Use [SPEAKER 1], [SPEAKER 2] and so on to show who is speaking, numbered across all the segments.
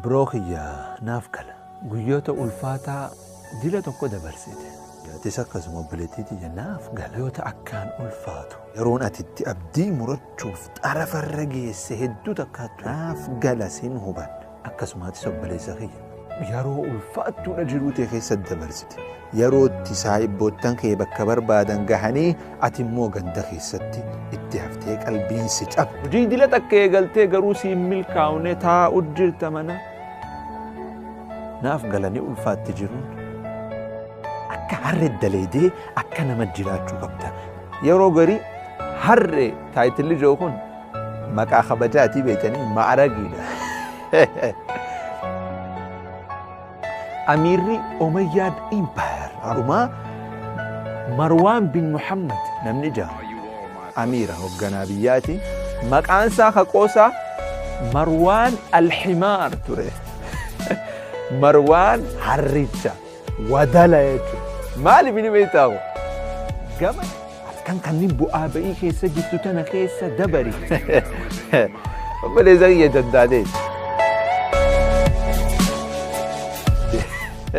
[SPEAKER 1] Brookhiyyaa naaf gala guyyoota ulfaataa dila tokko dabarsite. Yaatis akkasuma obboleettiitii naaf gala yoota akkaan ulfaatu yeroon atitti abdii murachuuf xarafarra geesse hedduu takkaattu naaf gala siin hubadha. Akkasumaatis obboleessa kiyya yeroo ulfaattuudha jiruutee keessatti dabarsite. Yerootti saayibboottan kee bakka barbaadan gahanii ati immoo ganda keessatti itti haftee qalbiin si cabe. Hojii dila takka eegaltee garuu siin milkaa'une taa'u jirta mana. Naaf galanii ulfaatti jiruun akka harree daleedee akka nama jiraachuu qabda. Yeroo garii harree taayitilli jiru kun maqaa kabajaatii beekanii ma'aragiidha. Amiirri Omayyaad Empire harumaa Marwaan bin Muhammad namni jaha amiira hoogganaa biyyaati. Maqaan isaa haqoosaa Marwaan Al-Himaar ture. Marwaan harricha wadala jechuudha. Maaliif inni beektaa'u? Gama halkan kanneen bu'aa ba'ii keessa jirtu tana keessa dabari. Obboleessa kiyya danda'atee.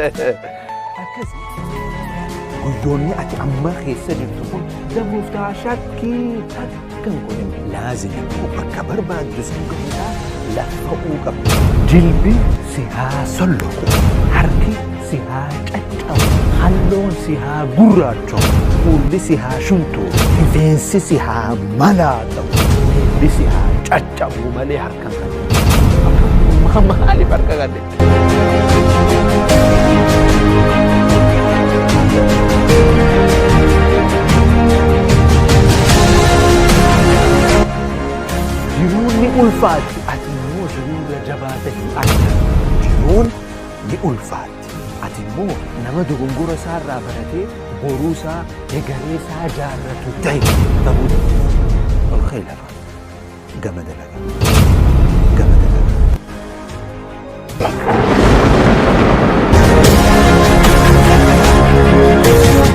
[SPEAKER 1] Akkasii guyyoonni ati amma keessa jirtu kun damuuf ta'a shakkii takkan kun laazima bakka barbaaddu sun gahuudhaa lafa'uu qabda. Jilbi si haa solloqu, harki si haa caccabu, halloon si haa gurraachaa'u, fuulli si haa shumtu, rifeensi si haa malaatamu, miilli si haa caccabu malee harkan kan maaliif harka kan jiruun ni ulfaatti ati immoo jiruurra jabaata hin arga. Jiruun ni ulfaatti ati immoo nama dogongora isaarraa baratee boruu isaa egeree isaa jaarratu ta'e ta'uu danda'a. Ol ka'e lafa gama dalagaa gama dalagaa.